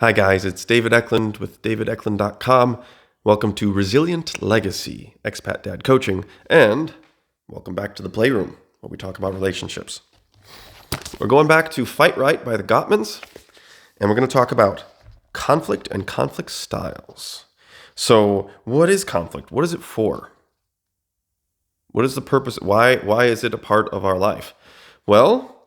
Hi guys, it's David Eklund with davideklund.com. Welcome to Resilient Legacy, Expat Dad Coaching, and welcome back to the Playroom, where we talk about relationships. We're going back to Fight Right by the Gottmans, and we're going to talk about conflict and conflict styles. So, what is conflict? What is it for? What is the purpose? Why is it a part of our life? Well,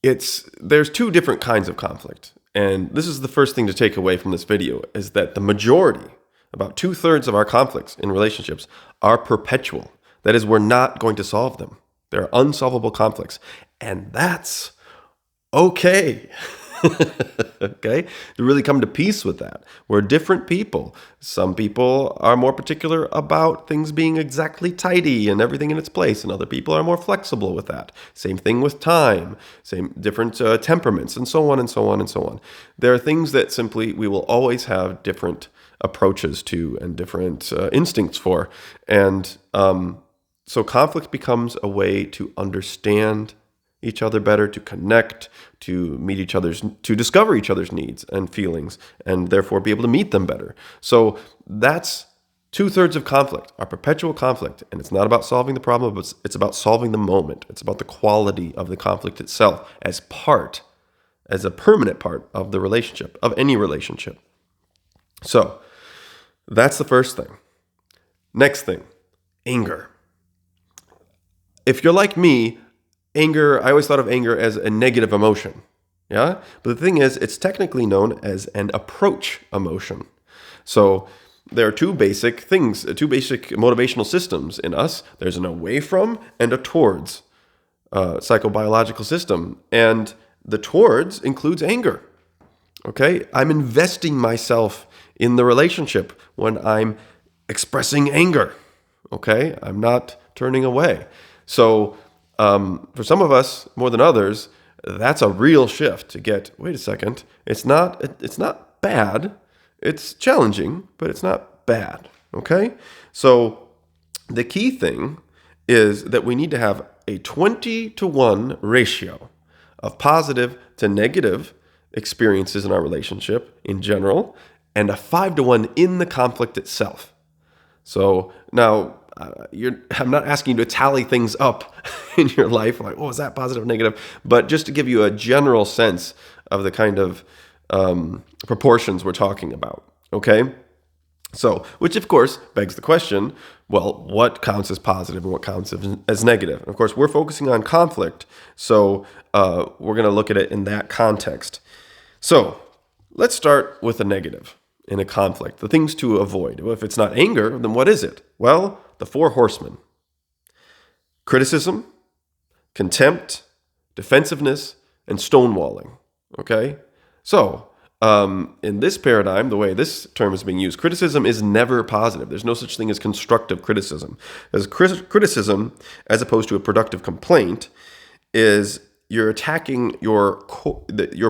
there's two different kinds of conflict. And this is the first thing to take away from this video, is that the majority, about 2/3 of our conflicts in relationships, are perpetual. That is, we're not going to solve them. They're unsolvable conflicts. And that's okay. Okay? To really come to peace with that. We're different people. Some people are more particular about things being exactly tidy and everything in its place, and other people are more flexible with that. Same thing with time, same different temperaments, and so on and so on and so on. There are things that simply we will always have different approaches to and different instincts for. And so conflict becomes a way to understand each other better, to connect, to discover each other's needs and feelings, and therefore be able to meet them better. So that's 2/3 of conflict, our perpetual conflict. And it's not about solving the problem, but it's about solving the moment. It's about the quality of the conflict itself as a permanent part of the relationship, of any relationship. So that's the first thing. Next thing, anger. If you're like me, anger, I always thought of anger as a negative emotion. Yeah? But the thing is, it's technically known as an approach emotion. So there are two basic motivational systems in us. There's an away from and a towards psychobiological system. And the towards includes anger. Okay? I'm investing myself in the relationship when I'm expressing anger. Okay? I'm not turning away. So for some of us, more than others, that's a real shift to get, wait a second, it's not bad. It's challenging, but it's not bad, okay? So the key thing is that we need to have a 20-to-1 ratio of positive to negative experiences in our relationship in general, and a 5-to-1 in the conflict itself. So now, I'm not asking you to tally things up in your life, like, oh, is that positive or negative? But just to give you a general sense of the kind of proportions we're talking about, okay? So, which of course begs the question, well, what counts as positive and what counts as negative? And of course, we're focusing on conflict, so we're going to look at it in that context. So, let's start with a negative in a conflict, the things to avoid. Well, if it's not anger, then what is it? Well, the Four Horsemen: criticism, contempt, defensiveness, and stonewalling. Okay? So, in this paradigm, the way this term is being used, criticism is never positive. There's no such thing as constructive criticism. As criticism, as opposed to a productive complaint, is you're attacking your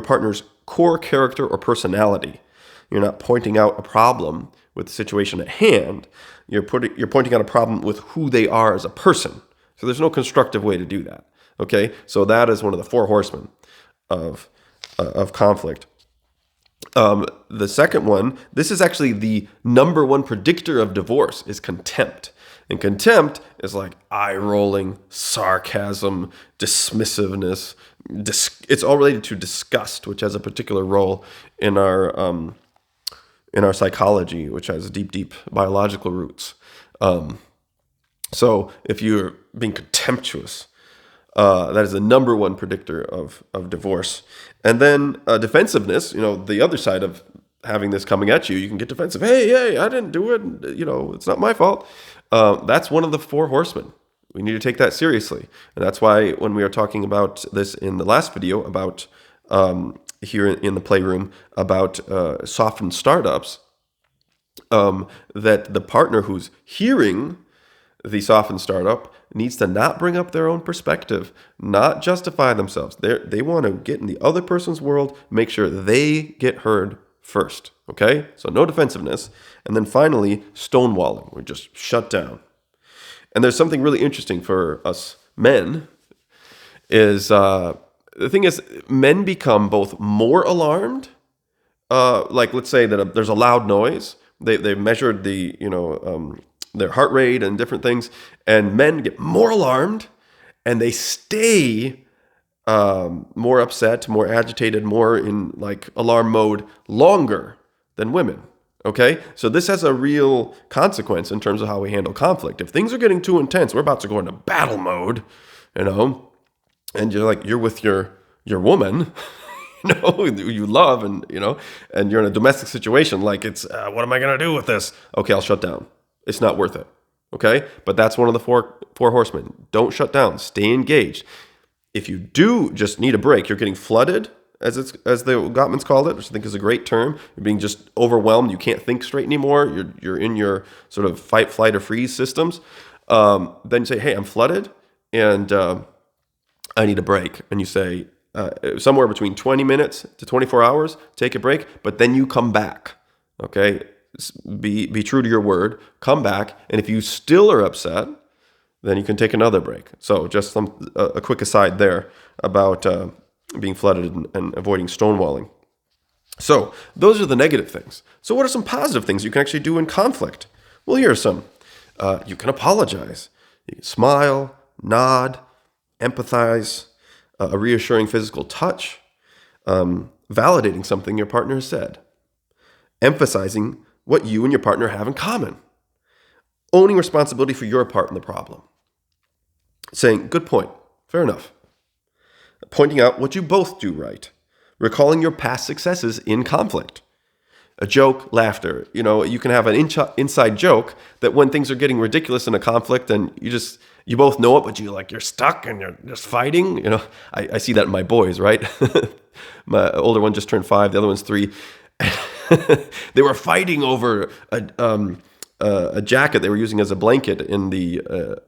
partner's core character or personality. You're not pointing out a problem with the situation at hand. You're pointing out a problem with who they are as a person. So there's no constructive way to do that. Okay, so that is one of the Four Horsemen of conflict. The second one, this is actually the number one predictor of divorce, is contempt. And contempt is like eye-rolling, sarcasm, dismissiveness. It's all related to disgust, which has a particular role in our psychology, which has deep biological roots. So if you're being contemptuous, that is the number one predictor of divorce. And then defensiveness, the other side of having this coming at you, you can get defensive. Hey, I didn't do it. It's not my fault. That's one of the Four Horsemen. We need to take that seriously. And that's why when we were talking about this in the last video about here in the playroom about softened startups, that the partner who's hearing the softened startup needs to not bring up their own perspective, not justify themselves. They want to get in the other person's world, make sure they get heard first, okay? So no defensiveness. And then finally, stonewalling. We're just shut down. And there's something really interesting for us men is the thing is, men become both more alarmed. Like, let's say that there's a loud noise. They've measured their heart rate and different things, and men get more alarmed, and they stay more upset, more agitated, more in like alarm mode longer than women. Okay, so this has a real consequence in terms of how we handle conflict. If things are getting too intense, we're about to go into battle mode, and you're with your woman, you love, and and you're in a domestic situation. Like, it's what am I gonna do with this? Okay, I'll shut down. It's not worth it. Okay, but that's one of the four horsemen. Don't shut down. Stay engaged. If you do just need a break, you're getting flooded, as the Gottmans called it, which I think is a great term. You're being just overwhelmed. You can't think straight anymore. You're in your sort of fight, flight, or freeze systems. Then you say, hey, I'm flooded, and I need a break. And you say, somewhere between 20 minutes to 24 hours, take a break, but then you come back. Okay? Be true to your word. Come back, and if you still are upset, then you can take another break. So just a quick aside there about being flooded and avoiding stonewalling. So those are the negative things. So what are some positive things you can actually do in conflict? Well, here are some. You can apologize. You can smile, nod, empathize, a reassuring physical touch, validating something your partner has said, emphasizing what you and your partner have in common, owning responsibility for your part in the problem, saying, good point, fair enough, pointing out what you both do right, recalling your past successes in conflict, a joke, laughter. You can have an inside joke that when things are getting ridiculous in a conflict and you both know it, but you're stuck and you're just fighting. I see that in my boys, right? My older one just turned 5, the other one's 3. They were fighting over a jacket they were using as a blanket in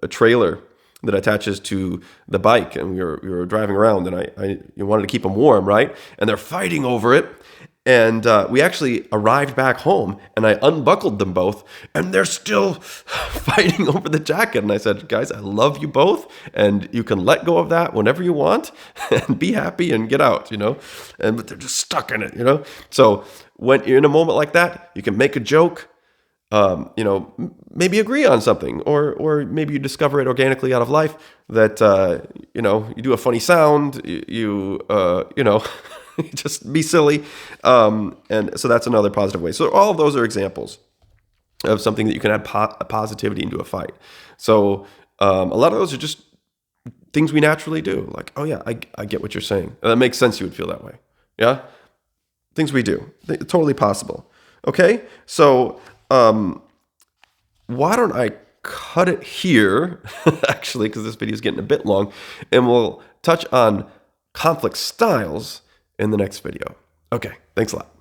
a trailer that attaches to the bike, and we were driving around, and I wanted to keep them warm, right? And they're fighting over it, and we actually arrived back home, and I unbuckled them both, and they're still fighting over the jacket. And I said, guys, I love you both, and you can let go of that whenever you want, and be happy and get out, but they're just stuck in it, So when you're in a moment like that, you can make a joke, maybe agree on something, or maybe you discover it organically out of life that, you do a funny sound, you just be silly. And so that's another positive way. So all of those are examples of something that you can add positivity into a fight. So a lot of those are just things we naturally do. Like, oh yeah, I get what you're saying. And that makes sense. You would feel that way. Yeah. Things we do. Totally possible. Okay. So, why don't I cut it here, actually, because this video is getting a bit long, and we'll touch on conflict styles in the next video. Okay, thanks a lot.